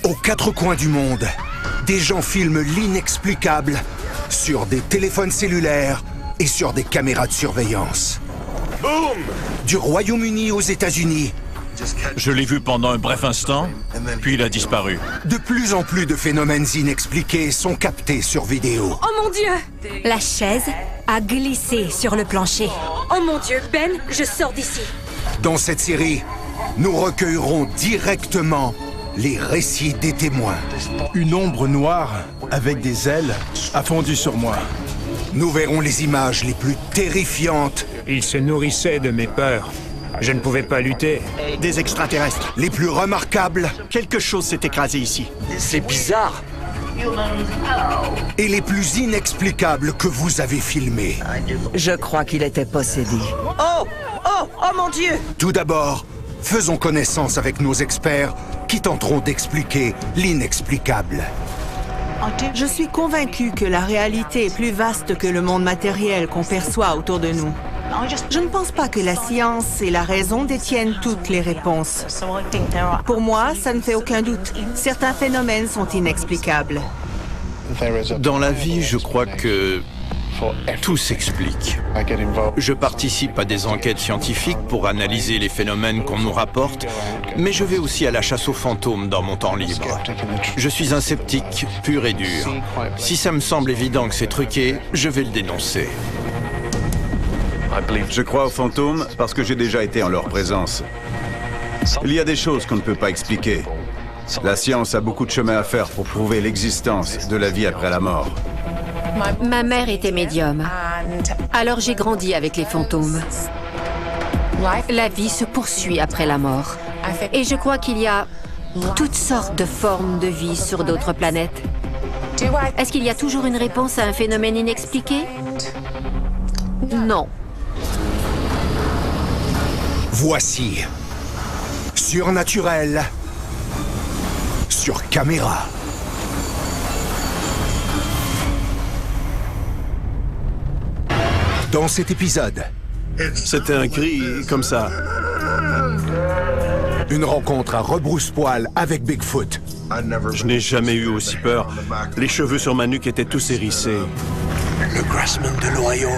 Aux quatre coins du monde, des gens filment l'inexplicable sur des téléphones cellulaires et sur des caméras de surveillance. Boum! Du Royaume-Uni aux États-Unis, Je l'ai vu pendant un bref instant, puis il a disparu. de plus en plus de phénomènes inexpliqués sont captés sur vidéo. Oh mon Dieu! La chaise a glissé sur le plancher. Oh mon Dieu, Ben, je sors d'ici. Dans cette série, nous recueillerons directement les récits des témoins. Une ombre noire avec des ailes a fondu sur moi. Nous verrons les images les plus terrifiantes, Il se nourrissait de mes peurs. Je ne pouvais pas lutter. Des extraterrestres. les plus remarquables Quelque chose s'est écrasé ici. C'est bizarre. et les plus inexplicables que vous avez filmés. Je crois qu'il était possédé. Oh! Oh! Oh mon Dieu! Tout d'abord, faisons connaissance avec nos experts qui tenteront d'expliquer l'inexplicable. Je suis convaincue que la réalité est plus vaste que le monde matériel qu'on perçoit autour de nous. Je ne pense pas que la science et la raison détiennent toutes les réponses. Pour moi, ça ne fait aucun doute. Certains phénomènes sont inexplicables. Dans la vie, je crois que tout s'explique. Je participe à des enquêtes scientifiques pour analyser les phénomènes qu'on nous rapporte, mais je vais aussi à la chasse aux fantômes dans mon temps libre. Je suis un sceptique pur et dur. Si ça me semble évident que c'est truqué, je vais le dénoncer. Je crois aux fantômes parce que j'ai déjà été en leur présence. Il y a des choses qu'on ne peut pas expliquer. La science a beaucoup de chemin à faire pour prouver l'existence de la vie après la mort. Ma mère était médium. Alors j'ai grandi avec les fantômes. La vie se poursuit après la mort. Et je crois qu'il y a toutes sortes de formes de vie sur d'autres planètes. Est-ce qu'il y a toujours une réponse à un phénomène inexpliqué? Non. Voici Surnaturel sur caméra. Dans cet épisode, C'était un cri comme ça. une rencontre à rebrousse-poil avec Bigfoot. Je n'ai jamais eu aussi peur. Les cheveux sur ma nuque étaient tous hérissés. Le Grassman de l'Ohio.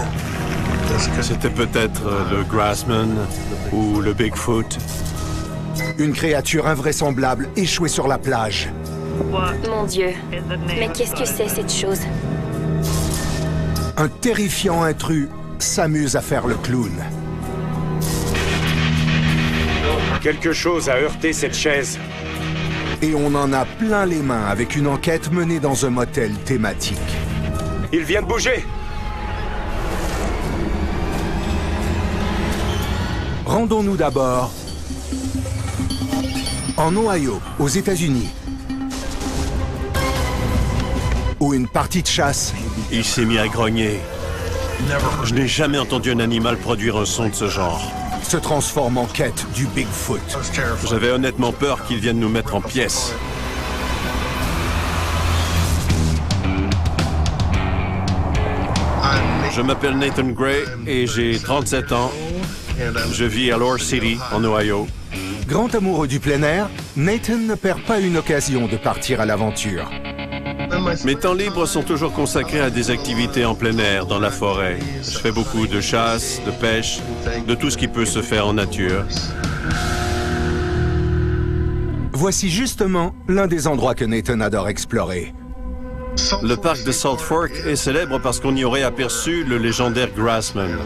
C'était peut-être le Grassman ou le Bigfoot. Une créature invraisemblable échouée sur la plage. Mon Dieu. Mais qu'est-ce que c'est cette chose? Un terrifiant intrus s'amuse à faire le clown. Quelque chose a heurté cette chaise. Et on en a plein les mains avec une enquête menée dans un motel thématique. Il vient de bouger. Rendons-nous d'abord en Ohio, aux États-Unis, où une partie de chasse Il s'est mis à grogner. Je n'ai jamais entendu un animal produire un son de ce genre. se transforme en quête du Bigfoot. J'avais honnêtement peur qu'il vienne nous mettre en pièces. Je m'appelle Nathan Gray et j'ai 37 ans. Je vis à Lore City, en Ohio. Grand amoureux du plein air, Nathan ne perd pas une occasion de partir à l'aventure. Mes temps libres sont toujours consacrés à des activités en plein air, dans la forêt. Je fais beaucoup de chasse, de pêche, de tout ce qui peut se faire en nature. Voici justement l'un des endroits que Nathan adore explorer. Le parc de Salt Fork est célèbre parce qu'on y aurait aperçu le légendaire Grassman.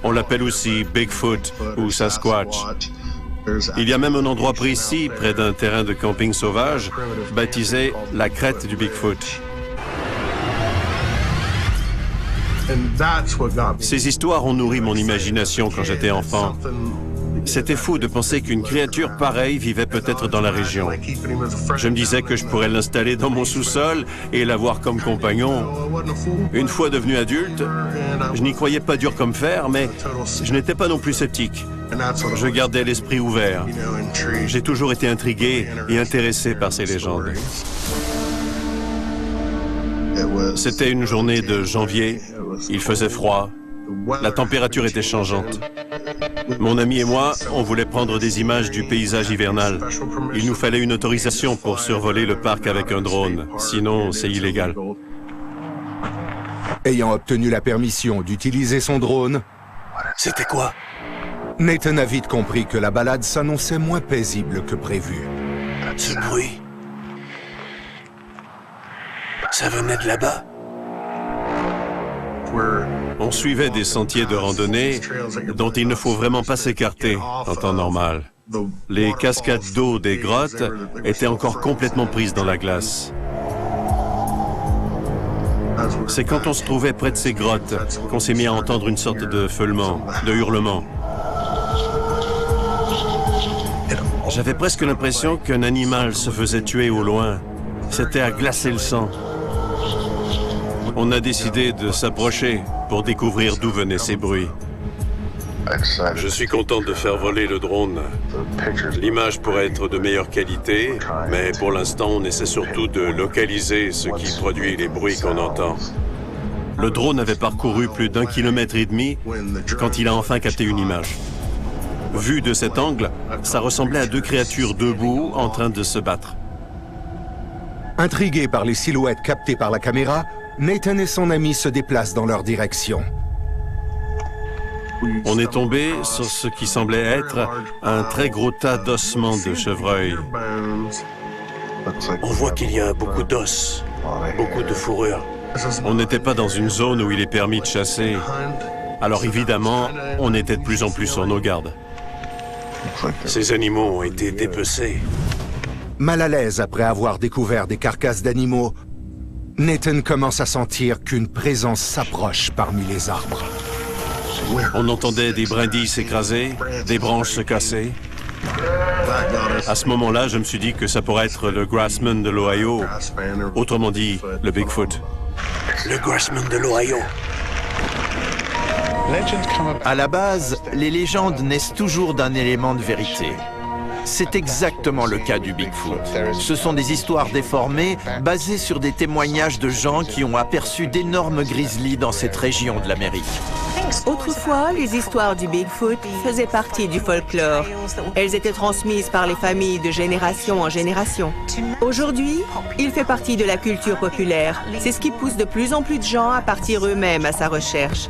On l'appelle aussi Bigfoot ou Sasquatch. Il y a même un endroit précis, près d'un terrain de camping sauvage, baptisé la crête du Bigfoot. Ces histoires ont nourri mon imagination quand j'étais enfant. C'était fou de penser qu'une créature pareille vivait peut-être dans la région. Je me disais que je pourrais l'installer dans mon sous-sol et l'avoir comme compagnon. Une fois devenu adulte, je n'y croyais pas dur comme fer, mais je n'étais pas non plus sceptique. Je gardais l'esprit ouvert. J'ai toujours été intrigué et intéressé par ces légendes. C'était une journée de janvier. Il faisait froid. La température était changeante. Mon ami et moi, on voulait prendre des images du paysage hivernal. Il nous fallait une autorisation pour survoler le parc avec un drone. Sinon, c'est illégal. Ayant obtenu la permission d'utiliser son drone, C'était quoi? Nathan a vite compris que la balade s'annonçait moins paisible que prévu. Ce bruit... Ça venait de là-bas? On suivait des sentiers de randonnée dont il ne faut vraiment pas s'écarter en temps normal. Les cascades d'eau des grottes étaient encore complètement prises dans la glace. C'est quand on se trouvait près de ces grottes qu'on s'est mis à entendre une sorte de feulement, de hurlement. J'avais presque l'impression qu'un animal se faisait tuer au loin. C'était à glacer le sang. On a décidé de s'approcher pour découvrir d'où venaient ces bruits. Je suis content de faire voler le drone. L'image pourrait être de meilleure qualité, mais pour l'instant, on essaie surtout de localiser ce qui produit les bruits qu'on entend. Le drone avait parcouru plus d'1,5 kilomètre quand il a enfin capté une image. Vu de cet angle, ça ressemblait à deux créatures debout en train de se battre. Intrigués par les silhouettes captées par la caméra, Nathan et son ami se déplacent dans leur direction. On est tombé sur ce qui semblait être un très gros tas d'ossements de chevreuil. On voit qu'il y a beaucoup d'os, beaucoup de fourrure. On n'était pas dans une zone où il est permis de chasser. Alors évidemment, on était de plus en plus sur nos gardes. Ces animaux ont été dépecés. Mal à l'aise après avoir découvert des carcasses d'animaux, Nathan commence à sentir qu'une présence s'approche parmi les arbres. On entendait des brindilles s'écraser, des branches se casser. À ce moment-là, je me suis dit que ça pourrait être le Grassman de l'Ohio, autrement dit, le Bigfoot. Le Grassman de l'Ohio. À la base, les légendes naissent toujours d'un élément de vérité. C'est exactement le cas du Bigfoot. Ce sont des histoires déformées basées sur des témoignages de gens qui ont aperçu d'énormes grizzlies dans cette région de l'Amérique. Autrefois, les histoires du Bigfoot faisaient partie du folklore. Elles étaient transmises par les familles de génération en génération. Aujourd'hui, il fait partie de la culture populaire. C'est ce qui pousse de plus en plus de gens à partir eux-mêmes à sa recherche.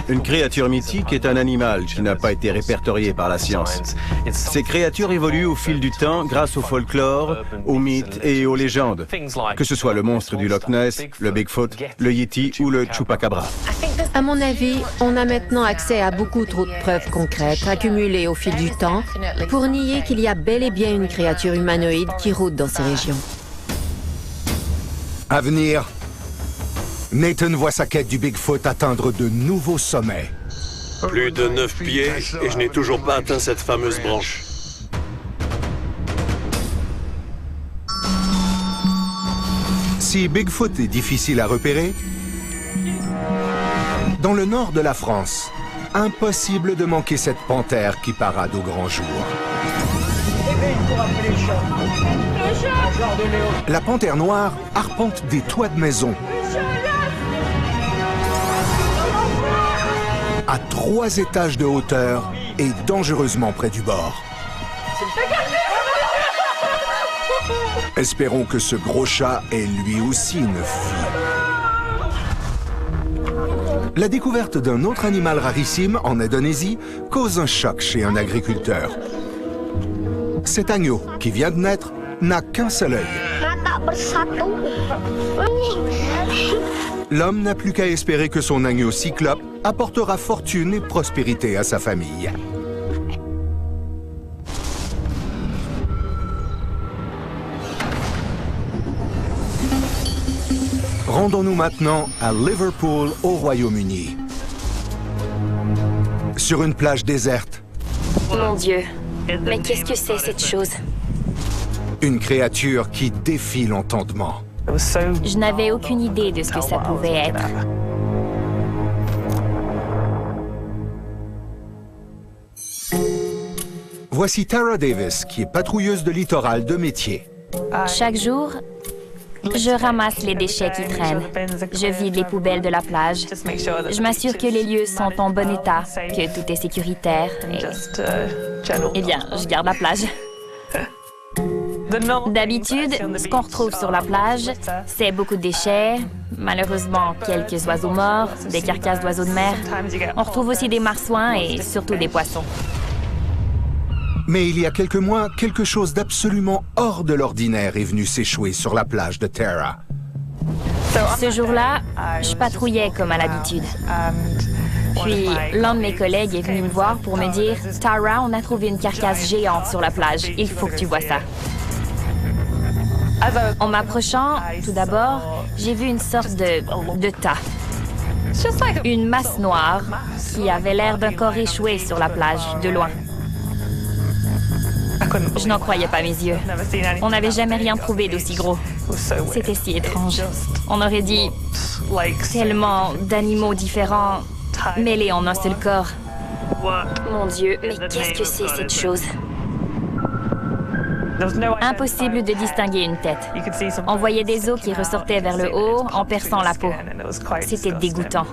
Une créature mythique est un animal qui n'a pas été répertorié par la science. Ces créatures évoluent au fil du temps grâce au folklore, aux mythes et aux légendes, que ce soit le monstre du Loch Ness, le Bigfoot, le Yeti ou le Chupacabra. À mon avis, on a maintenant accès à beaucoup trop de preuves concrètes accumulées au fil du temps pour nier qu'il y a bel et bien une créature humanoïde qui rôde dans ces régions. À venir, Nathan voit sa quête du Bigfoot atteindre de nouveaux sommets. Plus de 9 pieds et je n'ai toujours pas atteint cette fameuse branche. Si Bigfoot est difficile à repérer, dans le nord de la France, impossible de manquer cette panthère qui parade au grand jour. La panthère noire arpente des toits de maison, à 3 étages de hauteur et dangereusement près du bord. Espérons que ce gros chat est lui aussi une fille. La découverte d'un autre animal rarissime en Indonésie cause un choc chez un agriculteur. Cet agneau, qui vient de naître, n'a qu'un seul œil. L'homme n'a plus qu'à espérer que son agneau cyclope apportera fortune et prospérité à sa famille. Rendons-nous maintenant à Liverpool, au Royaume-Uni. Sur une plage déserte. Mon Dieu, mais qu'est-ce que c'est cette chose? Une créature qui défie l'entendement. Je n'avais aucune idée de ce que ça pouvait être. Voici Tara Davis, qui est patrouilleuse de littoral de métier. Chaque jour, Je ramasse les déchets qui traînent. Je vide les poubelles de la plage. Je m'assure que les lieux sont en bon état, que tout est sécuritaire. Eh bien, je garde la plage. D'habitude, ce qu'on retrouve sur la plage, c'est beaucoup de déchets, malheureusement quelques oiseaux morts, des carcasses d'oiseaux de mer. On retrouve aussi des marsouins et surtout des poissons. Mais il y a quelques mois, quelque chose d'absolument hors de l'ordinaire est venu s'échouer sur la plage de Terra. Ce jour-là, je patrouillais comme à l'habitude. Puis, l'un de mes collègues est venu me voir pour me dire « Tara, on a trouvé une carcasse géante sur la plage. Il faut que tu vois ça. » En m'approchant, tout d'abord, j'ai vu une sorte de tas. Une masse noire qui avait l'air d'un corps échoué sur la plage, de loin. Je n'en croyais pas mes yeux. On n'avait jamais rien trouvé d'aussi gros. C'était si étrange. On aurait dit tellement d'animaux différents mêlés en un seul corps. Mon Dieu, mais qu'est-ce que c'est cette chose? Impossible de distinguer une tête. On voyait des os qui ressortaient vers le haut en perçant la peau. C'était dégoûtant.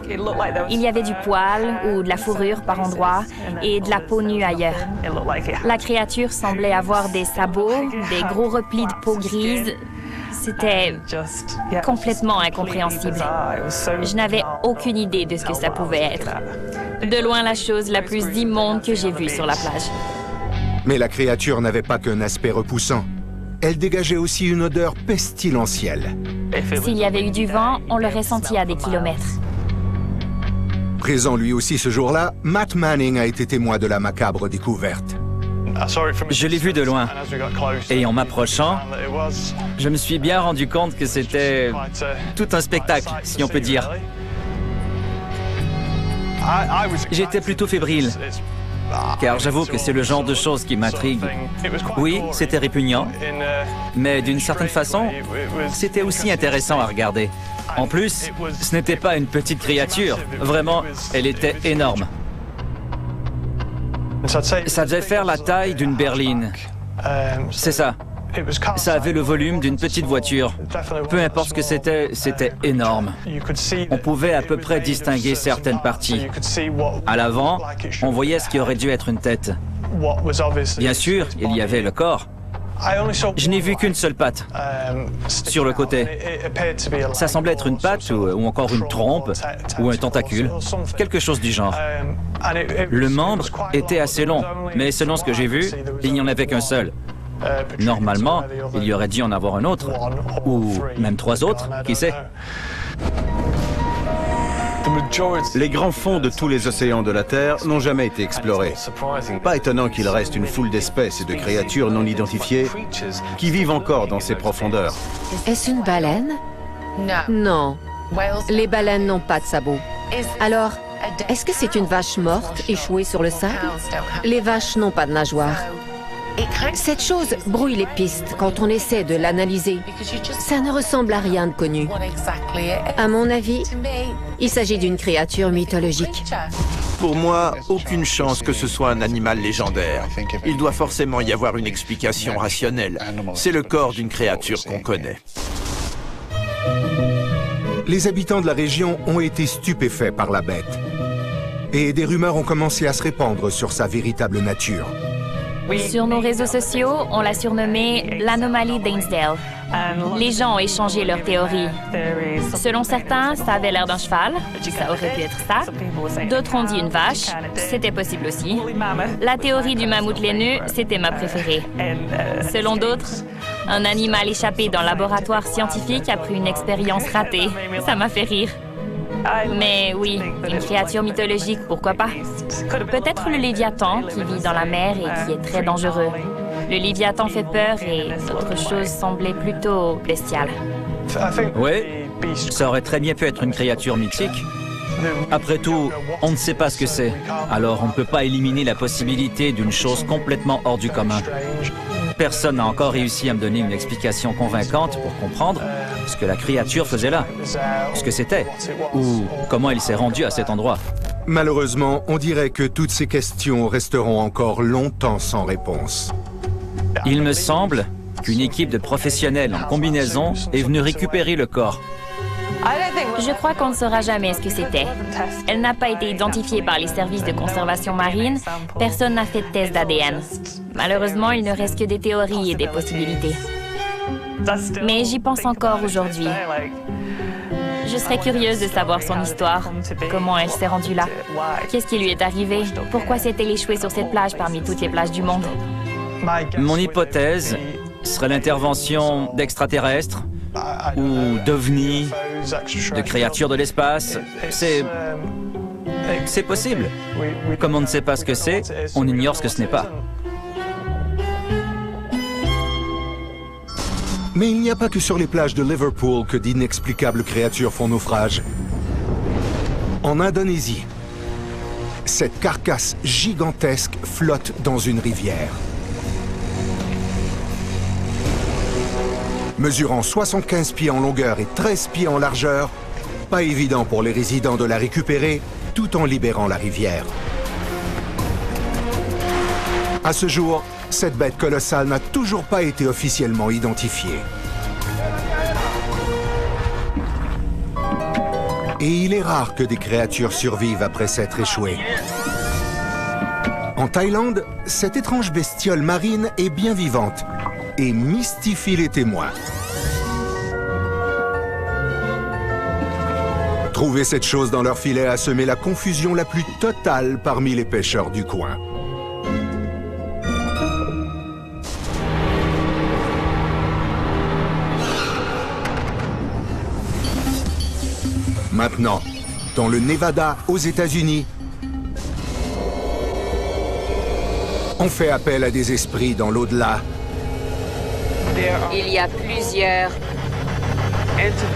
Il y avait du poil ou de la fourrure par endroits et de la peau nue ailleurs. La créature semblait avoir des sabots, des gros replis de peau grise. C'était complètement incompréhensible. Je n'avais aucune idée de ce que ça pouvait être. De loin la chose la plus immonde que j'ai vue sur la plage. Mais la créature n'avait pas qu'un aspect repoussant. Elle dégageait aussi une odeur pestilentielle. S'il y avait eu du vent, on l'aurait senti à des kilomètres. Présent lui aussi ce jour-là, Matt Manning a été témoin de la macabre découverte. Je l'ai vu de loin. Et en m'approchant, je me suis bien rendu compte que c'était tout un spectacle, si on peut dire. J'étais plutôt fébrile. Car j'avoue que c'est le genre de choses qui m'intrigue. Oui, c'était répugnant, mais d'une certaine façon, c'était aussi intéressant à regarder. En plus, ce n'était pas une petite créature. Vraiment, elle était énorme. Ça devait faire la taille d'une berline. C'est ça. Ça avait le volume d'une petite voiture. Peu importe ce que c'était énorme. On pouvait à peu près distinguer certaines parties. À l'avant, on voyait ce qui aurait dû être une tête. Bien sûr, il y avait le corps. Je n'ai vu qu'une seule patte. Sur le côté. Ça semblait être une patte ou encore une trompe ou un tentacule. Quelque chose du genre. Le membre était assez long, mais selon ce que j'ai vu, il n'y en avait qu'un seul. Normalement, il y aurait dû en avoir un autre, ou même 3 autres, qui sait. Les grands fonds de tous les océans de la Terre n'ont jamais été explorés. Pas étonnant qu'il reste une foule d'espèces et de créatures non identifiées qui vivent encore dans ces profondeurs. Est-ce une baleine? Non. Les baleines n'ont pas de sabots. Alors, est-ce que c'est une vache morte échouée sur le sable? Les vaches n'ont pas de nageoires. Cette chose brouille les pistes quand on essaie de l'analyser. Ça ne ressemble à rien de connu. À mon avis, il s'agit d'une créature mythologique. Pour moi, aucune chance que ce soit un animal légendaire. Il doit forcément y avoir une explication rationnelle. C'est le corps d'une créature qu'on connaît. Les habitants de la région ont été stupéfaits par la bête. Et des rumeurs ont commencé à se répandre sur sa véritable nature. Sur nos réseaux sociaux, on l'a surnommée l'anomalie d'Ainsdale. Les gens ont échangé leurs théories. Selon certains, ça avait l'air d'un cheval, ça aurait pu être ça. D'autres ont dit une vache, c'était possible aussi. La théorie du mammouth laineux, c'était ma préférée. Selon d'autres, un animal échappé d'un laboratoire scientifique après une expérience ratée. Ça m'a fait rire. Mais oui, une créature mythologique, pourquoi pas? Peut-être le Léviathan qui vit dans la mer et qui est très dangereux. Le Léviathan fait peur et autre chose semblait plutôt bestiale. Oui, ça aurait très bien pu être une créature mythique. Après tout, on ne sait pas ce que c'est. Alors on ne peut pas éliminer la possibilité d'une chose complètement hors du commun. Personne n'a encore réussi à me donner une explication convaincante pour comprendre ce que la créature faisait là, ce que c'était, ou comment il s'est rendu à cet endroit. Malheureusement, on dirait que toutes ces questions resteront encore longtemps sans réponse. Il me semble qu'une équipe de professionnels en combinaison est venue récupérer le corps. Je crois qu'on ne saura jamais ce que c'était. Elle n'a pas été identifiée par les services de conservation marine. Personne n'a fait de test d'ADN. Malheureusement, il ne reste que des théories et des possibilités. Mais j'y pense encore aujourd'hui. Je serais curieuse de savoir son histoire. Comment elle s'est rendue là? Qu'est-ce qui lui est arrivé? Pourquoi s'est-elle échouée sur cette plage parmi toutes les plages du monde? Mon hypothèse serait l'intervention d'extraterrestres ou d'ovnis, de créatures de l'espace. C'est possible. Comme on ne sait pas ce que c'est, on ignore ce que ce n'est pas. Mais il n'y a pas que sur les plages de Liverpool que d'inexplicables créatures font naufrage. En Indonésie, cette carcasse gigantesque flotte dans une rivière. Mesurant 75 pieds en longueur et 13 pieds en largeur, pas évident pour les résidents de la récupérer tout en libérant la rivière. À ce jour, cette bête colossale n'a toujours pas été officiellement identifiée. Et il est rare que des créatures survivent après s'être échouées. En Thaïlande, cette étrange bestiole marine est bien vivante et mystifie les témoins. Trouver cette chose dans leur filet a semé la confusion la plus totale parmi les pêcheurs du coin. Maintenant, dans le Nevada, aux États-Unis, on fait appel à des esprits dans l'au-delà. Il y a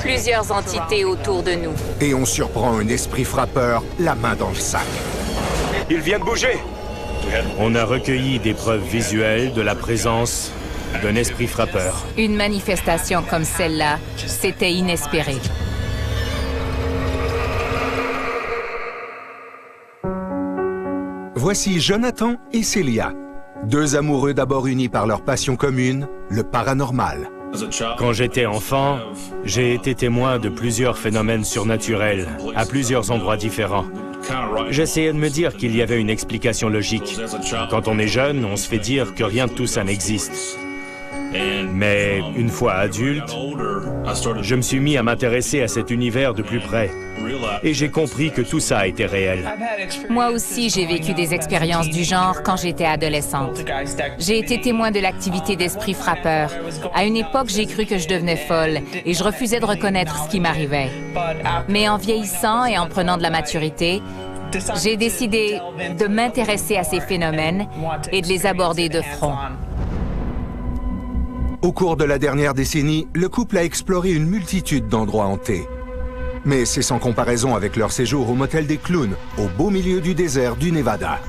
plusieurs entités autour de nous. Et on surprend un esprit frappeur, la main dans le sac. Il vient de bouger. On a recueilli des preuves visuelles de la présence d'un esprit frappeur. Une manifestation comme celle-là, c'était inespéré. Voici Jonathan et Célia, deux amoureux d'abord unis par leur passion commune, le paranormal. Quand j'étais enfant, j'ai été témoin de plusieurs phénomènes surnaturels, à plusieurs endroits différents. J'essayais de me dire qu'il y avait une explication logique. Quand on est jeune, on se fait dire que rien de tout ça n'existe. Mais une fois adulte, je me suis mis à m'intéresser à cet univers de plus près. Et j'ai compris que tout ça était réel. Moi aussi, j'ai vécu des expériences du genre quand j'étais adolescente. J'ai été témoin de l'activité d'esprits frappeurs. À une époque, j'ai cru que je devenais folle et je refusais de reconnaître ce qui m'arrivait. Mais en vieillissant et en prenant de la maturité, j'ai décidé de m'intéresser à ces phénomènes et de les aborder de front. Au cours de la dernière décennie, le couple a exploré une multitude d'endroits hantés. Mais c'est sans comparaison avec leur séjour au motel des Clowns, au beau milieu du désert du Nevada.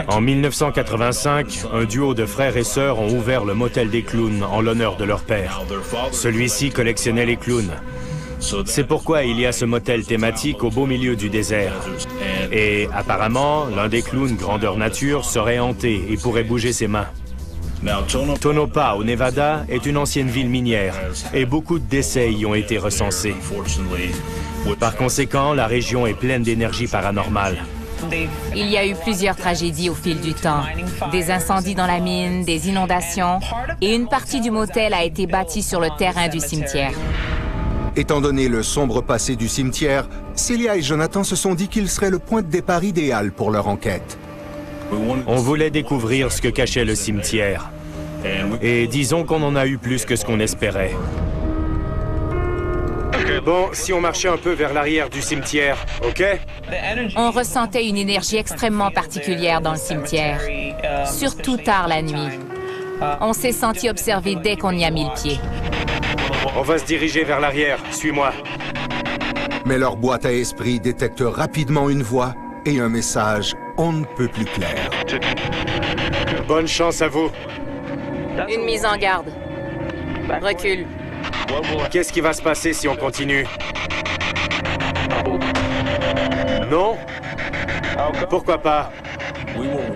En 1985, un duo de frères et sœurs ont ouvert le motel des Clowns en l'honneur de leur père. Celui-ci collectionnait les clowns. C'est pourquoi il y a ce motel thématique au beau milieu du désert. Et apparemment, l'un des clowns grandeur nature serait hanté et pourrait bouger ses mains. Tonopah, au Nevada, est une ancienne ville minière et beaucoup de décès y ont été recensés. Par conséquent, la région est pleine d'énergie paranormale. Il y a eu plusieurs tragédies au fil du temps. Des incendies dans la mine, des inondations, et une partie du motel a été bâtie sur le terrain du cimetière. Étant donné le sombre passé du cimetière, Célia et Jonathan se sont dit qu'il serait le point de départ idéal pour leur enquête. On voulait découvrir ce que cachait le cimetière. Et disons qu'on en a eu plus que ce qu'on espérait. Bon, si on marchait un peu vers l'arrière du cimetière, ok? On ressentait une énergie extrêmement particulière dans le cimetière, surtout tard la nuit. On s'est senti observé dès qu'on y a mis le pied. On va se diriger vers l'arrière, suis-moi. Mais leur boîte à esprit détecte rapidement une voix et un message on ne peut plus clair. Bonne chance à vous. Une mise en garde. Recule. Qu'est-ce qui va se passer si on continue? Non? Pourquoi pas?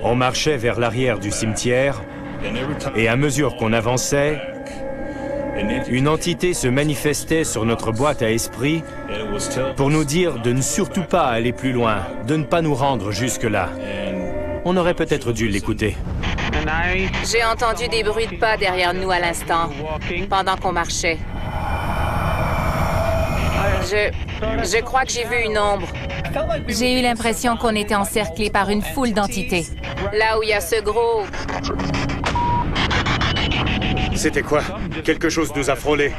On marchait vers l'arrière du cimetière Et à mesure qu'on avançait, une entité se manifestait sur notre boîte à esprit pour nous dire de ne surtout pas aller plus loin, de ne pas nous rendre jusque-là. On aurait peut-être dû l'écouter. J'ai entendu des bruits de pas derrière nous à l'instant, pendant qu'on marchait. Je crois que j'ai vu une ombre. J'ai eu l'impression qu'on était encerclés par une foule d'entités. Là où il y a ce gros... C'était quoi? Quelque chose nous a frôlés.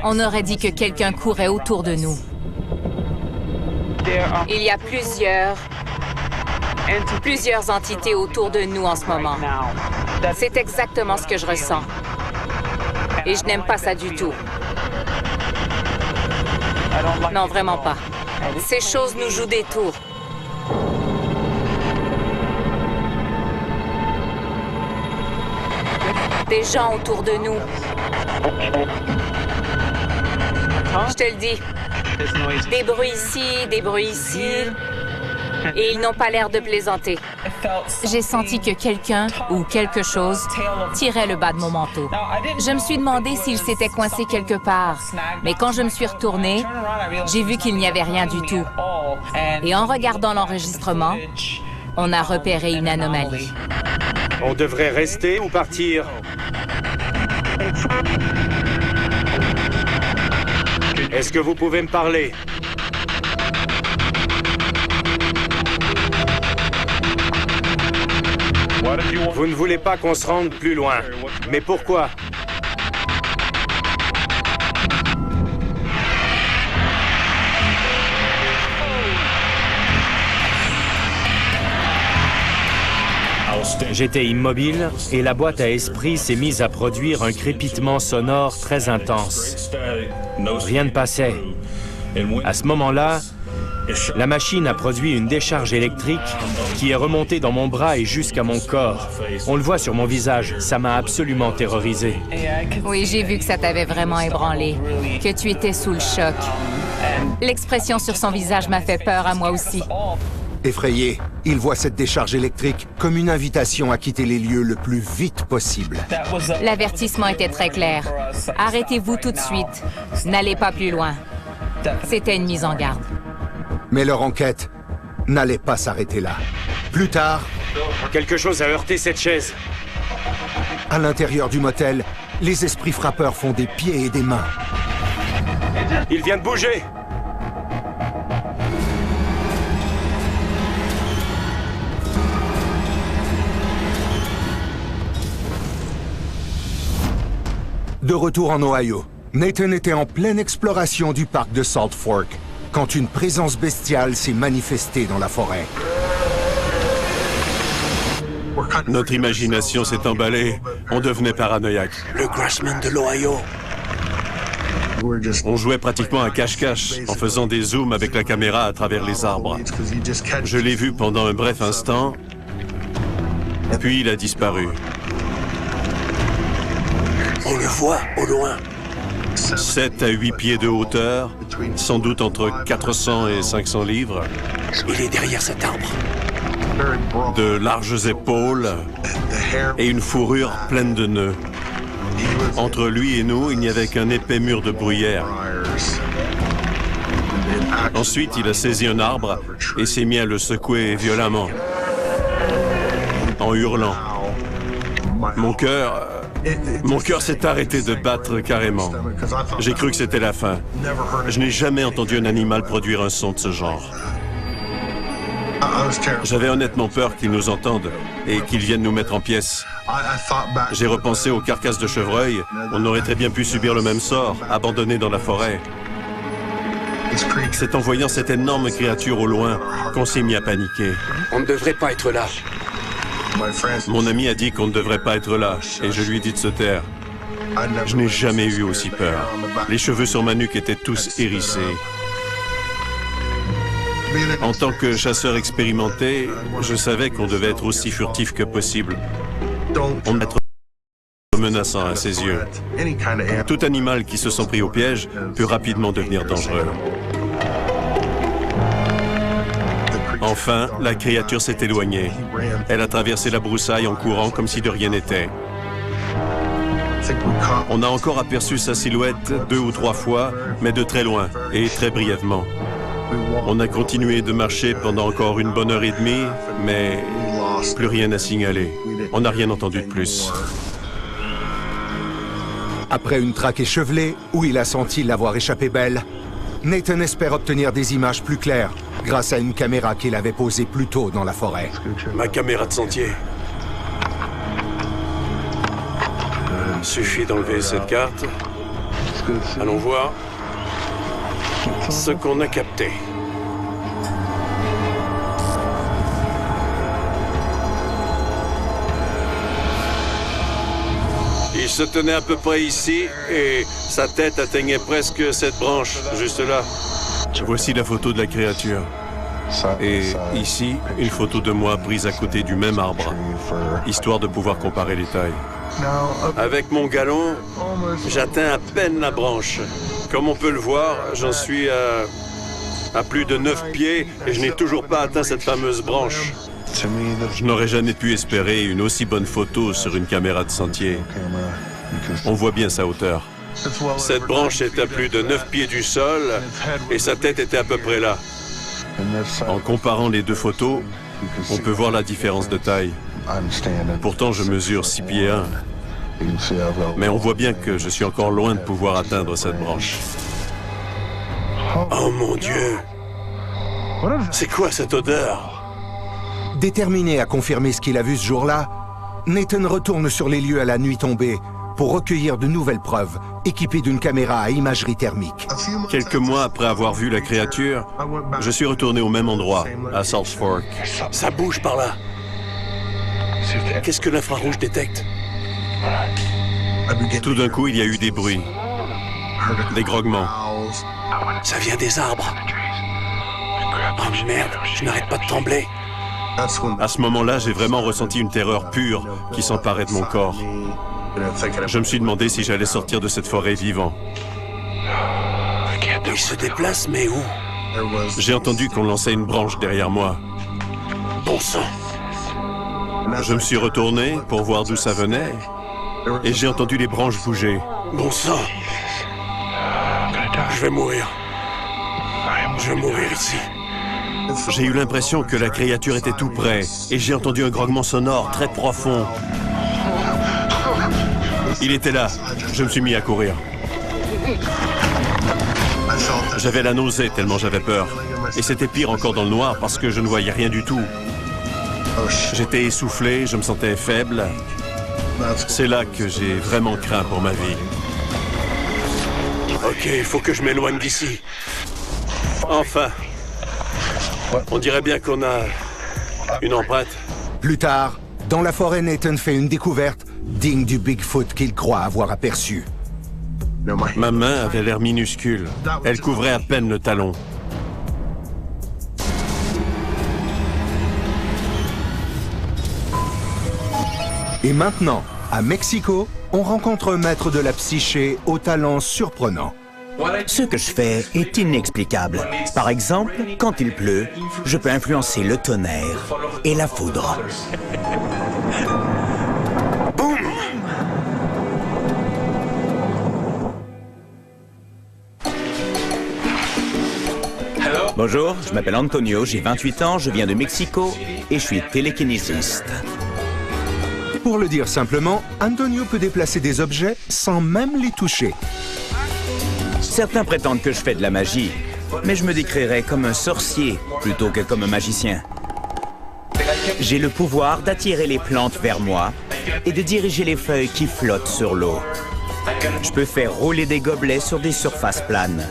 On aurait dit que quelqu'un courait autour de nous. Il y a plusieurs entités autour de nous en ce moment. C'est exactement ce que je ressens. Et je n'aime pas ça du tout. Non, vraiment pas. Ces choses nous jouent des tours. Des gens autour de nous. Je te le dis. Des bruits ici, des bruits ici. Et ils n'ont pas l'air de plaisanter. J'ai senti que quelqu'un ou quelque chose tirait le bas de mon manteau. Je me suis demandé s'il s'était coincé quelque part. Mais quand je me suis retournée, j'ai vu qu'il n'y avait rien du tout. Et en regardant l'enregistrement, on a repéré une anomalie. On devrait rester ou partir? Est-ce que vous pouvez me parler? Vous ne voulez pas qu'on se rende plus loin. Mais pourquoi? J'étais immobile et la boîte à esprit s'est mise à produire un crépitement sonore très intense. Rien ne passait. À ce moment-là, la machine a produit une décharge électrique qui est remontée dans mon bras et jusqu'à mon corps. On le voit sur mon visage, ça m'a absolument terrorisé. Oui, j'ai vu que ça t'avait vraiment ébranlé, que tu étais sous le choc. L'expression sur son visage m'a fait peur à moi aussi. Effrayé, il voit cette décharge électrique comme une invitation à quitter les lieux le plus vite possible. L'avertissement était très clair. Arrêtez-vous tout de suite. N'allez pas plus loin. C'était une mise en garde. Mais leur enquête n'allait pas s'arrêter là. Plus tard... Quelque chose a heurté cette chaise. À l'intérieur du motel, les esprits frappeurs font des pieds et des mains. Il vient de bouger! De retour en Ohio, Nathan était en pleine exploration du parc de Salt Fork quand une présence bestiale s'est manifestée dans la forêt. Notre imagination s'est emballée. On devenait paranoïaque. Le Grassman de l'Ohio. On jouait pratiquement à cache-cache en faisant des zooms avec la caméra à travers les arbres. Je l'ai vu pendant un bref instant, puis il a disparu. On le voit au loin. 7 à 8 pieds de hauteur, sans doute entre 400 et 500 livres. Il est derrière cet arbre. De larges épaules et une fourrure pleine de nœuds. Entre lui et nous, il n'y avait qu'un épais mur de bruyère. Ensuite, il a saisi un arbre et s'est mis à le secouer violemment, en hurlant. Mon cœur s'est arrêté de battre carrément. J'ai cru que c'était la fin. Je n'ai jamais entendu un animal produire un son de ce genre. J'avais honnêtement peur qu'ils nous entendent et qu'ils viennent nous mettre en pièces. J'ai repensé aux carcasses de chevreuils. On aurait très bien pu subir le même sort, abandonnés dans la forêt. C'est en voyant cette énorme créature au loin qu'on s'est mis à paniquer. On ne devrait pas être là. Mon ami a dit qu'on ne devrait pas être là, et je lui ai dit de se taire. Je n'ai jamais eu aussi peur. Les cheveux sur ma nuque étaient tous hérissés. En tant que chasseur expérimenté, je savais qu'on devait être aussi furtif que possible. On doit être menaçant à ses yeux. Tout animal qui se sent pris au piège peut rapidement devenir dangereux. Enfin, la créature s'est éloignée. Elle a traversé la broussaille en courant comme si de rien n'était. On a encore aperçu sa silhouette 2 ou 3 fois, mais de très loin et très brièvement. On a continué de marcher pendant encore une bonne heure et demie, mais plus rien à signaler. On n'a rien entendu de plus. Après une traque échevelée, où il a senti l'avoir échappé belle, Nathan espère obtenir des images plus claires grâce à une caméra qu'il avait posée plus tôt dans la forêt. Ma caméra de sentier. Suffit d'enlever cette carte. Allons voir ce qu'on a capté. Il se tenait à peu près ici et sa tête atteignait presque cette branche, juste là. Voici la photo de la créature. Et ici, une photo de moi prise à côté du même arbre, histoire de pouvoir comparer les tailles. Avec mon galon, j'atteins à peine la branche. Comme on peut le voir, j'en suis à plus de 9 pieds et je n'ai toujours pas atteint cette fameuse branche. Je n'aurais jamais pu espérer une aussi bonne photo sur une caméra de sentier. On voit bien sa hauteur. Cette branche est à plus de 9 pieds du sol et sa tête était à peu près là. En comparant les deux photos, on peut voir la différence de taille. Pourtant, je mesure 6 pieds 1. Mais on voit bien que je suis encore loin de pouvoir atteindre cette branche. Oh mon Dieu! C'est quoi cette odeur? Déterminé à confirmer ce qu'il a vu ce jour-là, Nathan retourne sur les lieux à la nuit tombée pour recueillir de nouvelles preuves, équipé d'une caméra à imagerie thermique. Quelques mois après avoir vu la créature, je suis retourné au même endroit, à Salt Fork. Ça bouge par là. Qu'est-ce que l'infrarouge détecte? Tout d'un coup, il y a eu des bruits, des grognements. Ça vient des arbres. Oh merde, je n'arrête pas de trembler. À ce moment-là, j'ai vraiment ressenti une terreur pure qui s'emparait de mon corps. Je me suis demandé si j'allais sortir de cette forêt vivant. Il se déplace, mais où? J'ai entendu qu'on lançait une branche derrière moi. Bon sang! Je me suis retourné pour voir d'où ça venait, et j'ai entendu les branches bouger. Bon sang! Je vais mourir. Je vais mourir ici. J'ai eu l'impression que la créature était tout près, et j'ai entendu un grognement sonore très profond. Il était là. Je me suis mis à courir. J'avais la nausée tellement j'avais peur. Et c'était pire encore dans le noir parce que je ne voyais rien du tout. J'étais essoufflé, je me sentais faible. C'est là que j'ai vraiment craint pour ma vie. Ok, il faut que je m'éloigne d'ici. Enfin. On dirait bien qu'on a une empreinte. Plus tard, dans la forêt, Nathan fait une découverte digne du Bigfoot qu'il croit avoir aperçu. Ma main avait l'air minuscule. Elle couvrait à peine le talon. Et maintenant, à Mexico, on rencontre un maître de la psyché au talent surprenant. Ce que je fais est inexplicable. Par exemple, quand il pleut, je peux influencer le tonnerre et la foudre. Boum! Bonjour, je m'appelle Antonio, j'ai 28 ans, je viens de Mexico et je suis télékinésiste. Pour le dire simplement, Antonio peut déplacer des objets sans même les toucher. Certains prétendent que je fais de la magie, mais je me décrirais comme un sorcier plutôt que comme un magicien. J'ai le pouvoir d'attirer les plantes vers moi et de diriger les feuilles qui flottent sur l'eau. Je peux faire rouler des gobelets sur des surfaces planes.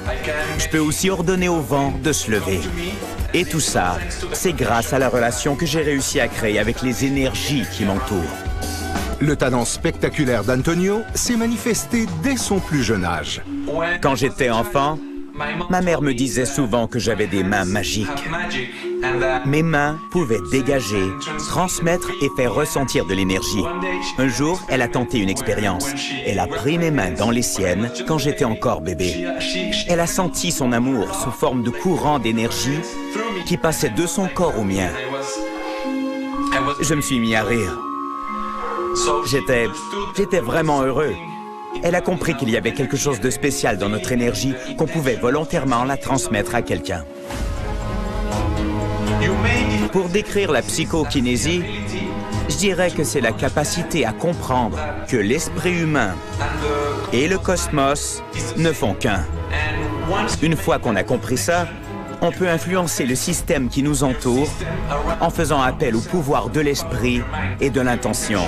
Je peux aussi ordonner au vent de se lever. Et tout ça, c'est grâce à la relation que j'ai réussi à créer avec les énergies qui m'entourent. Le talent spectaculaire d'Antonio s'est manifesté dès son plus jeune âge. Quand j'étais enfant, ma mère me disait souvent que j'avais des mains magiques. Mes mains pouvaient dégager, transmettre et faire ressentir de l'énergie. Un jour, elle a tenté une expérience. Elle a pris mes mains dans les siennes quand j'étais encore bébé. Elle a senti son amour sous forme de courant d'énergie qui passait de son corps au mien. Je me suis mis à rire. J'étais vraiment heureux. Elle a compris qu'il y avait quelque chose de spécial dans notre énergie, qu'on pouvait volontairement la transmettre à quelqu'un. Pour décrire la psychokinésie, je dirais que c'est la capacité à comprendre que l'esprit humain et le cosmos ne font qu'un. Une fois qu'on a compris ça, on peut influencer le système qui nous entoure en faisant appel au pouvoir de l'esprit et de l'intention.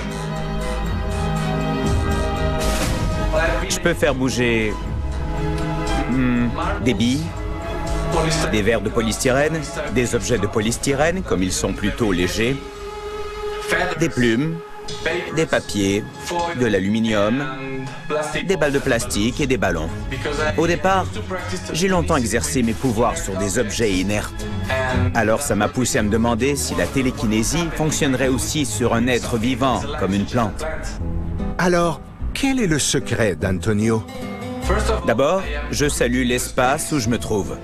Je peux faire bouger des billes, des verres de polystyrène, des objets de polystyrène, comme ils sont plutôt légers, des plumes, des papiers, de l'aluminium, des balles de plastique et des ballons. Au départ, j'ai longtemps exercé mes pouvoirs sur des objets inertes. Alors ça m'a poussé à me demander si la télékinésie fonctionnerait aussi sur un être vivant, comme une plante. Alors, quel est le secret d'Antonio? D'abord, je salue l'espace où je me trouve.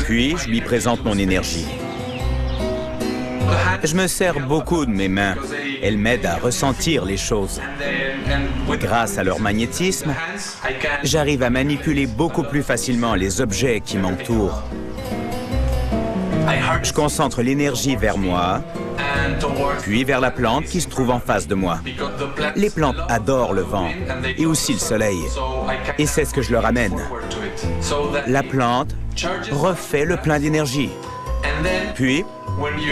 Puis, je lui présente mon énergie. Je me sers beaucoup de mes mains. Elles m'aident à ressentir les choses. Grâce à leur magnétisme, j'arrive à manipuler beaucoup plus facilement les objets qui m'entourent. Je concentre l'énergie vers moi, puis vers la plante qui se trouve en face de moi. Les plantes adorent le vent et aussi le soleil, et c'est ce que je leur amène. La plante refait le plein d'énergie. Puis,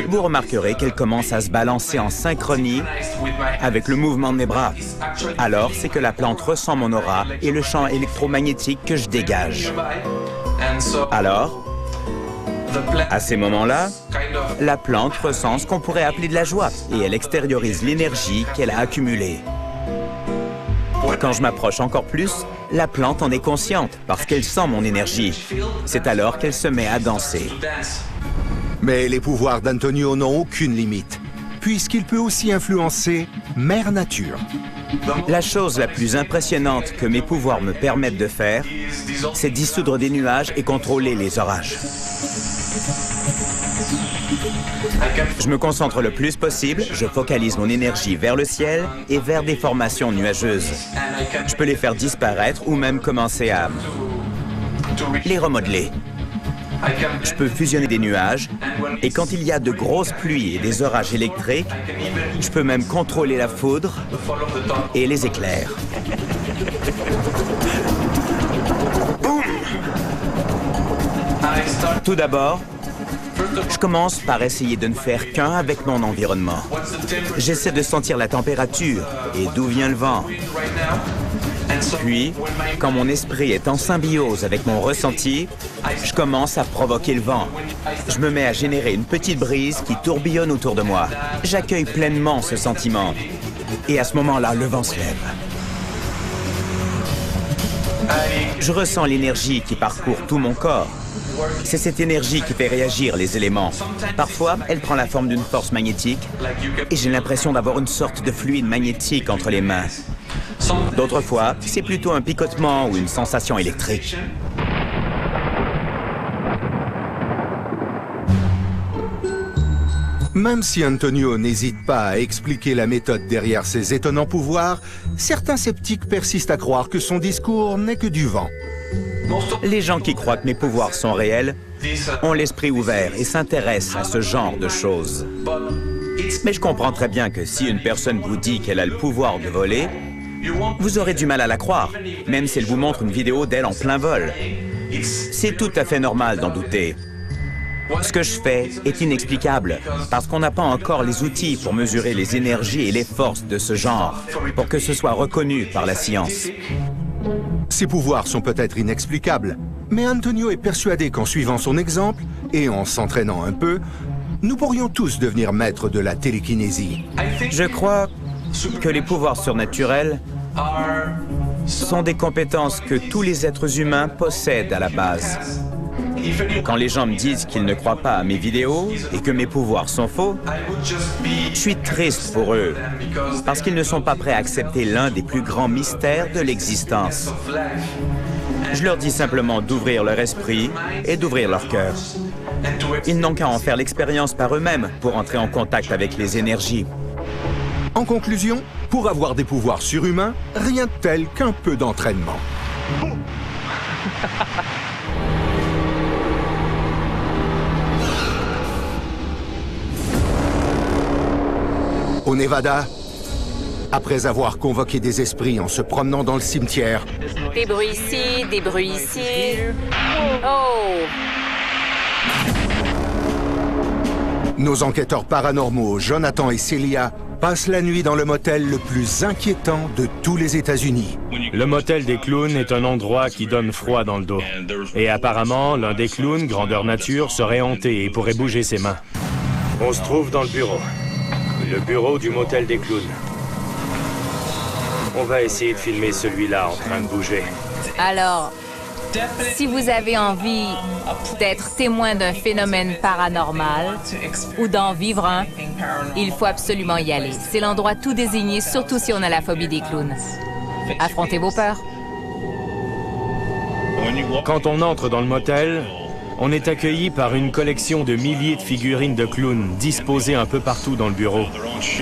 vous remarquerez qu'elle commence à se balancer en synchronie avec le mouvement de mes bras. Alors, c'est que la plante ressent mon aura et le champ électromagnétique que je dégage. Alors, à ces moments-là, la plante ressent ce qu'on pourrait appeler de la joie et elle extériorise l'énergie qu'elle a accumulée. Quand je m'approche encore plus, la plante en est consciente parce qu'elle sent mon énergie. C'est alors qu'elle se met à danser. Mais les pouvoirs d'Antonio n'ont aucune limite, puisqu'il peut aussi influencer Mère Nature. La chose la plus impressionnante que mes pouvoirs me permettent de faire, c'est dissoudre des nuages et contrôler les orages. Je me concentre le plus possible, je focalise mon énergie vers le ciel et vers des formations nuageuses. Je peux les faire disparaître ou même commencer à les remodeler. Je peux fusionner des nuages, et quand il y a de grosses pluies et des orages électriques, je peux même contrôler la foudre et les éclairs. Boum! Tout d'abord, je commence par essayer de ne faire qu'un avec mon environnement. J'essaie de sentir la température et d'où vient le vent. Puis, quand mon esprit est en symbiose avec mon ressenti, je commence à provoquer le vent. Je me mets à générer une petite brise qui tourbillonne autour de moi. J'accueille pleinement ce sentiment. Et à ce moment-là, le vent se lève. Je ressens l'énergie qui parcourt tout mon corps. C'est cette énergie qui fait réagir les éléments. Parfois, elle prend la forme d'une force magnétique et j'ai l'impression d'avoir une sorte de fluide magnétique entre les mains. D'autres fois, c'est plutôt un picotement ou une sensation électrique. Même si Antonio n'hésite pas à expliquer la méthode derrière ses étonnants pouvoirs, certains sceptiques persistent à croire que son discours n'est que du vent. Les gens qui croient que mes pouvoirs sont réels ont l'esprit ouvert et s'intéressent à ce genre de choses. Mais je comprends très bien que si une personne vous dit qu'elle a le pouvoir de voler, vous aurez du mal à la croire, même si elle vous montre une vidéo d'elle en plein vol. C'est tout à fait normal d'en douter. Ce que je fais est inexplicable, parce qu'on n'a pas encore les outils pour mesurer les énergies et les forces de ce genre, pour que ce soit reconnu par la science. Ses pouvoirs sont peut-être inexplicables, mais Antonio est persuadé qu'en suivant son exemple, et en s'entraînant un peu, nous pourrions tous devenir maîtres de la télékinésie. Je crois que les pouvoirs surnaturels sont des compétences que tous les êtres humains possèdent à la base. Quand les gens me disent qu'ils ne croient pas à mes vidéos et que mes pouvoirs sont faux, je suis triste pour eux, parce qu'ils ne sont pas prêts à accepter l'un des plus grands mystères de l'existence. Je leur dis simplement d'ouvrir leur esprit et d'ouvrir leur cœur. Ils n'ont qu'à en faire l'expérience par eux-mêmes pour entrer en contact avec les énergies. En conclusion, pour avoir des pouvoirs surhumains, rien de tel qu'un peu d'entraînement. Au Nevada, après avoir convoqué des esprits en se promenant dans le cimetière, Des bruits ici, des bruits ici. Oh! nos enquêteurs paranormaux, Jonathan et Celia, passent la nuit dans le motel le plus inquiétant de tous les États-Unis. Le motel des clowns est un endroit qui donne froid dans le dos. Et apparemment, l'un des clowns, grandeur nature, serait hanté et pourrait bouger ses mains. On se trouve dans le bureau. Le bureau du motel des clowns. On va essayer de filmer celui-là en train de bouger. Alors, si vous avez envie d'être témoin d'un phénomène paranormal ou d'en vivre un, il faut absolument y aller. C'est l'endroit tout désigné, surtout si on a la phobie des clowns. Affrontez vos peurs. Quand on entre dans le motel, on est accueilli par une collection de milliers de figurines de clowns disposées un peu partout dans le bureau.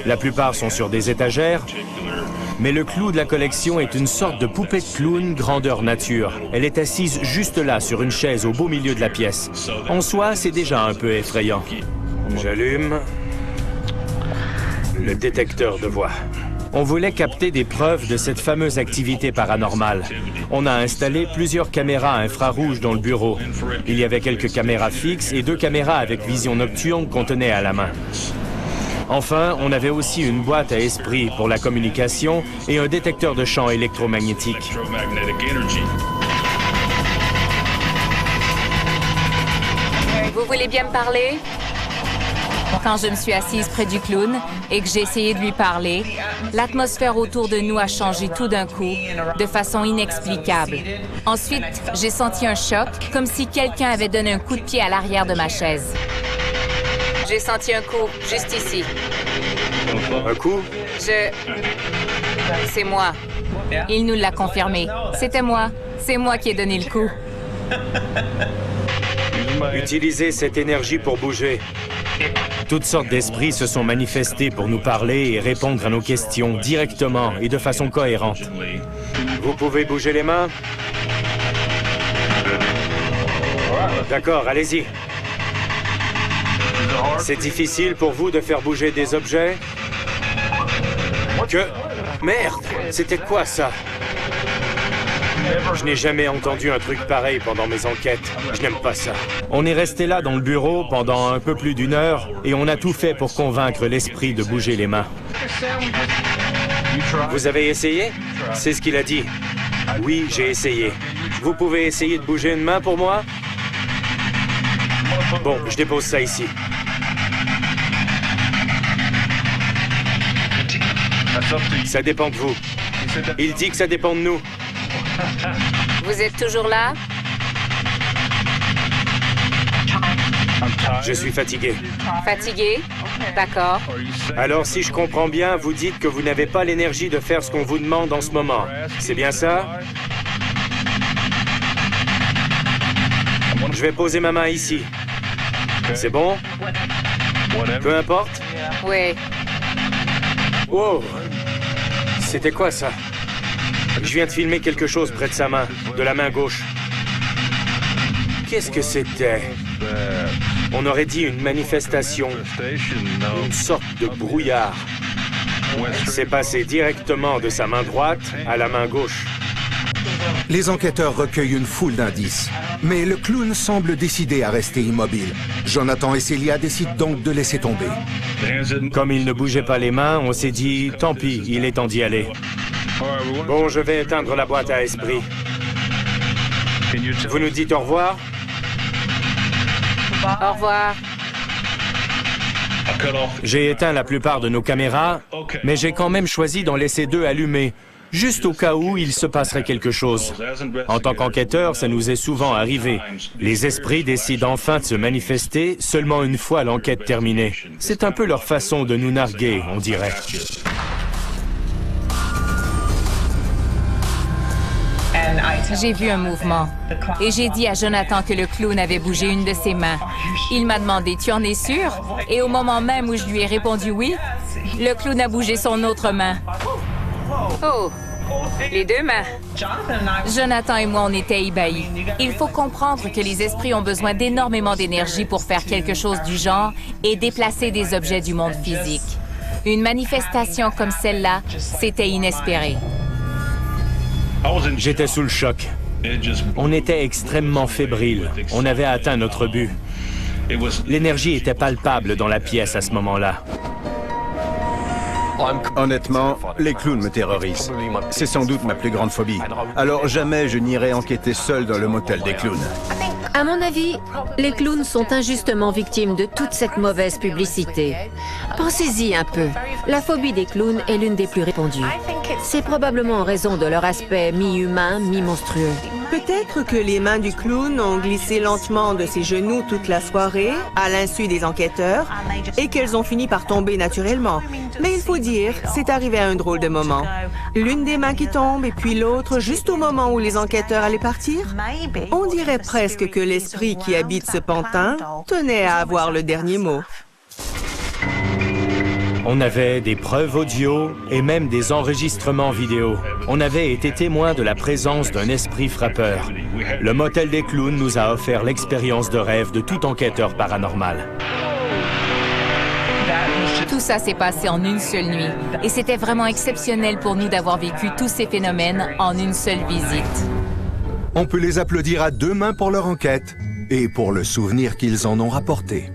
La plupart sont sur des étagères, mais le clou de la collection est une sorte de poupée de clown grandeur nature. Elle est assise juste là, sur une chaise au beau milieu de la pièce. En soi, c'est déjà un peu effrayant. J'allume le détecteur de voix. On voulait capter des preuves de cette fameuse activité paranormale. On a installé plusieurs caméras infrarouges dans le bureau. Il y avait quelques caméras fixes et 2 caméras avec vision nocturne qu'on tenait à la main. Enfin, on avait aussi une boîte à esprit pour la communication et un détecteur de champs électromagnétiques. Vous voulez bien me parler? Quand je me suis assise près du clown et que j'ai essayé de lui parler, l'atmosphère autour de nous a changé tout d'un coup, de façon inexplicable. Ensuite, j'ai senti un choc, comme si quelqu'un avait donné un coup de pied à l'arrière de ma chaise. J'ai senti un coup, juste ici. Un coup? C'est moi. Il nous l'a confirmé. C'était moi. C'est moi qui ai donné le coup. Utilisez cette énergie pour bouger. Toutes sortes d'esprits se sont manifestés pour nous parler et répondre à nos questions directement et de façon cohérente. Vous pouvez bouger les mains? D'accord, allez-y. C'est difficile pour vous de faire bouger des objets? Que... Merde! C'était quoi ça? Je n'ai jamais entendu un truc pareil pendant mes enquêtes. Je n'aime pas ça. On est resté là dans le bureau pendant un peu plus d'1 heure et on a tout fait pour convaincre l'esprit de bouger les mains. Vous avez essayé? C'est ce qu'il a dit. Oui, j'ai essayé. Vous pouvez essayer de bouger une main pour moi? Bon, je dépose ça ici. Ça dépend de vous. Il dit que ça dépend de nous. Vous êtes toujours là? Je suis fatigué. Fatigué? D'accord. Alors, si je comprends bien, vous dites que vous n'avez pas l'énergie de faire ce qu'on vous demande en ce moment. C'est bien ça? Je vais poser ma main ici. C'est bon? Peu importe? Oui. Wow! C'était quoi ça? Je viens de filmer quelque chose près de sa main, de la main gauche. Qu'est-ce que c'était? On aurait dit une manifestation, une sorte de brouillard. C'est passé directement de sa main droite à la main gauche. Les enquêteurs recueillent une foule d'indices. Mais le clown semble décidé à rester immobile. Jonathan et Celia décident donc de laisser tomber. Comme il ne bougeait pas les mains, on s'est dit, tant pis, il est temps d'y aller. Bon, je vais éteindre la boîte à esprit. Vous nous dites au revoir? Au revoir. J'ai éteint la plupart de nos caméras, mais j'ai quand même choisi d'en laisser 2 allumées, juste au cas où il se passerait quelque chose. En tant qu'enquêteur, ça nous est souvent arrivé. Les esprits décident enfin de se manifester seulement une fois l'enquête terminée. C'est un peu leur façon de nous narguer, on dirait. J'ai vu un mouvement et j'ai dit à Jonathan que le clown avait bougé une de ses mains. Il m'a demandé « Tu en es sûr ?» Et au moment même où je lui ai répondu oui, le clown a bougé son autre main. Oh! Les deux mains. Jonathan et moi, on était ébahis. Il faut comprendre que les esprits ont besoin d'énormément d'énergie pour faire quelque chose du genre et déplacer des objets du monde physique. Une manifestation comme celle-là, c'était inespéré. J'étais sous le choc. On était extrêmement fébrile. On avait atteint notre but. L'énergie était palpable dans la pièce à ce moment-là. Honnêtement, les clowns me terrorisent. C'est sans doute ma plus grande phobie. Alors jamais je n'irai enquêter seul dans le motel des clowns. À mon avis, les clowns sont injustement victimes de toute cette mauvaise publicité. Pensez-y un peu. La phobie des clowns est l'une des plus répandues. C'est probablement en raison de leur aspect mi-humain, mi-monstrueux. Peut-être que les mains du clown ont glissé lentement de ses genoux toute la soirée, à l'insu des enquêteurs, et qu'elles ont fini par tomber naturellement. Mais il faut dire, c'est arrivé à un drôle de moment. L'une des mains qui tombe et puis l'autre juste au moment où les enquêteurs allaient partir. On dirait presque que l'esprit qui habite ce pantin tenait à avoir le dernier mot. On avait des preuves audio et même des enregistrements vidéo. On avait été témoin de la présence d'un esprit frappeur. Le motel des clowns nous a offert l'expérience de rêve de tout enquêteur paranormal. Tout ça s'est passé en une seule nuit. Et c'était vraiment exceptionnel pour nous d'avoir vécu tous ces phénomènes en une seule visite. On peut les applaudir à deux mains pour leur enquête et pour le souvenir qu'ils en ont rapporté.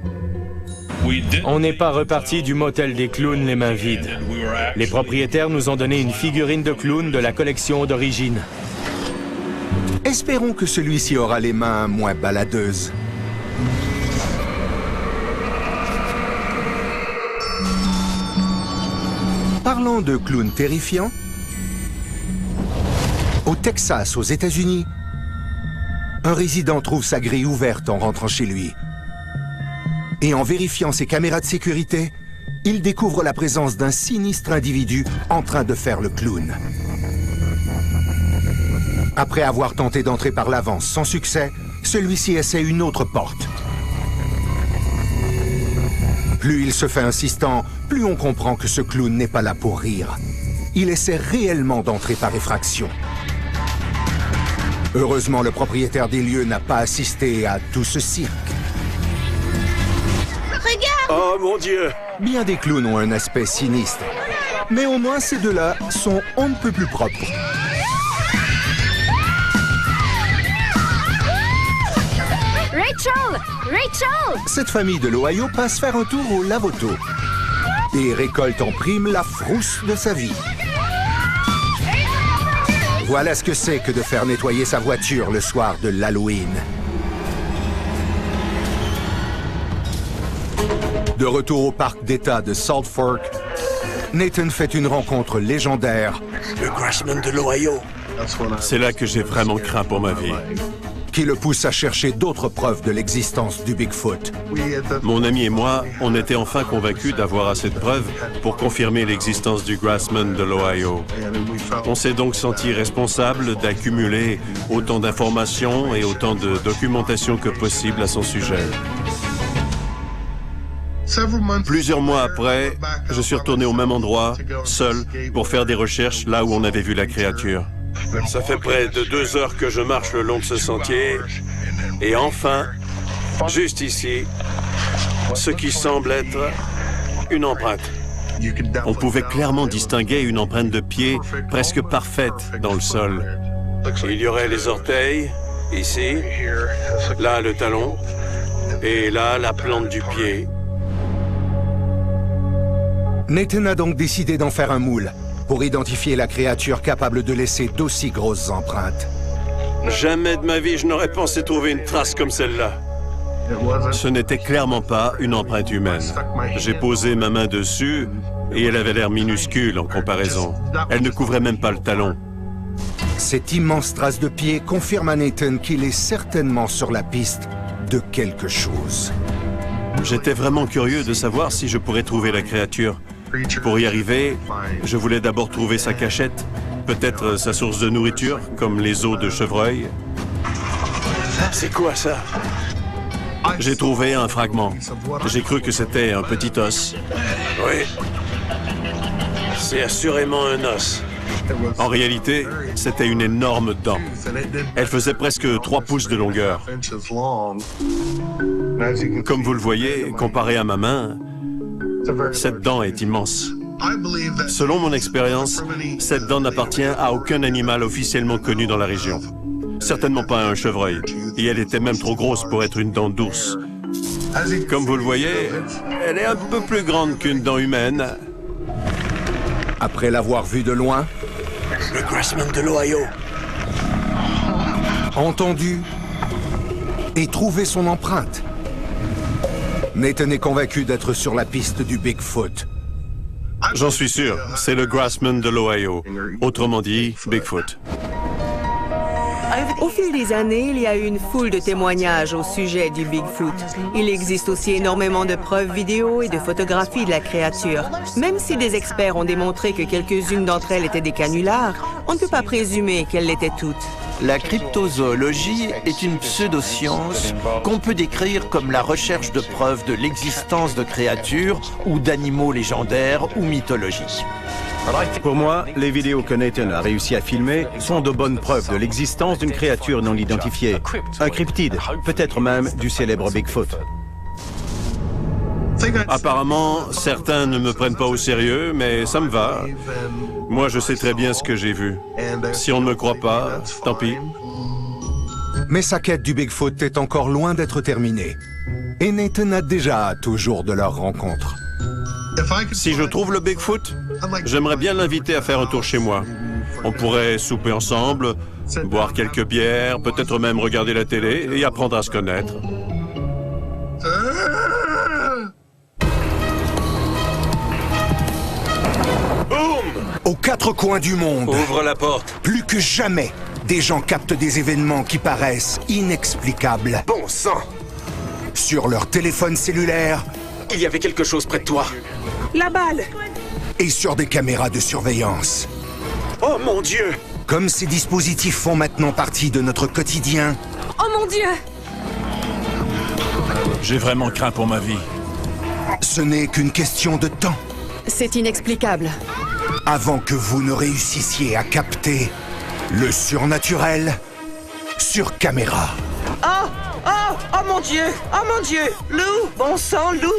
On n'est pas reparti du motel des clowns les mains vides. Les propriétaires nous ont donné une figurine de clown de la collection d'origine. Espérons que celui-ci aura les mains moins baladeuses. Parlant de clowns terrifiants, au Texas, aux États-Unis, un résident trouve sa grille ouverte en rentrant chez lui. Et en vérifiant ses caméras de sécurité, il découvre la présence d'un sinistre individu en train de faire le clown. Après avoir tenté d'entrer par l'avant sans succès, celui-ci essaie une autre porte. Plus il se fait insistant, plus on comprend que ce clown n'est pas là pour rire. Il essaie réellement d'entrer par effraction. Heureusement, le propriétaire des lieux n'a pas assisté à tout ce cirque. Oh mon Dieu! Bien des clowns ont un aspect sinistre. Mais au moins ces deux-là sont on ne peut plus propres. Rachel! Rachel! Cette famille de l'Ohio passe faire un tour au lave-auto et récolte en prime la frousse de sa vie. Voilà ce que c'est que de faire nettoyer sa voiture le soir de l'Halloween. De retour au parc d'État de Salt Fork, Nathan fait une rencontre légendaire. Le Grassman de l'Ohio. C'est là que j'ai vraiment craint pour ma vie. Qui le pousse à chercher d'autres preuves de l'existence du Bigfoot. Mon ami et moi, on était enfin convaincus d'avoir assez de preuves pour confirmer l'existence du Grassman de l'Ohio. On s'est donc senti responsable d'accumuler autant d'informations et autant de documentation que possible à son sujet. Plusieurs mois après, je suis retourné au même endroit, seul, pour faire des recherches là où on avait vu la créature. Ça fait près de 2 heures que je marche le long de ce sentier. Et enfin, juste ici, ce qui semble être une empreinte. On pouvait clairement distinguer une empreinte de pied presque parfaite dans le sol. Il y aurait les orteils, ici, là le talon, et là la plante du pied. Nathan a donc décidé d'en faire un moule pour identifier la créature capable de laisser d'aussi grosses empreintes. Jamais de ma vie je n'aurais pensé trouver une trace comme celle-là. Ce n'était clairement pas une empreinte humaine. J'ai posé ma main dessus et elle avait l'air minuscule en comparaison. Elle ne couvrait même pas le talon. Cette immense trace de pied confirme à Nathan qu'il est certainement sur la piste de quelque chose. J'étais vraiment curieux de savoir si je pourrais trouver la créature. Pour y arriver, je voulais d'abord trouver sa cachette. peut-être sa source de nourriture, comme les os de chevreuil. C'est quoi ça? J'ai trouvé un fragment. J'ai cru que c'était un petit os. Oui. C'est assurément un os. En réalité, c'était une énorme dent. Elle faisait presque 3 pouces de longueur. Comme vous le voyez, comparé à ma main, cette dent est immense. Selon mon expérience, cette dent n'appartient à aucun animal officiellement connu dans la région. Certainement pas un chevreuil. Et elle était même trop grosse pour être une dent d'ours. Comme vous le voyez, elle est un peu plus grande qu'une dent humaine. Après l'avoir vue de loin, le Grassman de l'Ohio. Entendu et trouvé son empreinte. Nathan est convaincu d'être sur la piste du Bigfoot. J'en suis sûr, c'est le Grassman de l'Ohio. Autrement dit, Bigfoot. Au fil des années, il y a eu une foule de témoignages au sujet du Bigfoot. Il existe aussi énormément de preuves vidéo et de photographies de la créature. Même si des experts ont démontré que quelques-unes d'entre elles étaient des canulars, on ne peut pas présumer qu'elles l'étaient toutes. La cryptozoologie est une pseudo-science qu'on peut décrire comme la recherche de preuves de l'existence de créatures ou d'animaux légendaires ou mythologiques. Pour moi, les vidéos que Nathan a réussi à filmer sont de bonnes preuves de l'existence d'une créature non identifiée. Un cryptide, peut-être même du célèbre Bigfoot. Apparemment, certains ne me prennent pas au sérieux, mais ça me va. Moi, je sais très bien ce que j'ai vu. Si on ne me croit pas, tant pis. Mais sa quête du Bigfoot est encore loin d'être terminée. Et Nathan a déjà hâte au jour de leur rencontre. Si je trouve le Bigfoot, j'aimerais bien l'inviter à faire un tour chez moi. On pourrait souper ensemble, boire quelques bières, peut-être même regarder la télé et apprendre à se connaître. Boum! Aux 4 coins du monde, Ouvre la porte. plus que jamais, des gens captent des événements qui paraissent inexplicables. Bon sang! Sur leur téléphone cellulaire Il y avait quelque chose près de toi. La balle! et sur des caméras de surveillance. Oh mon Dieu! Comme ces dispositifs font maintenant partie de notre quotidien, Oh mon Dieu! J'ai vraiment craint pour ma vie. ce n'est qu'une question de temps C'est inexplicable. avant que vous ne réussissiez à capter le surnaturel sur caméra. Oh! Oh! Oh mon Dieu! Oh mon Dieu! Lou! Bon sang, Lou!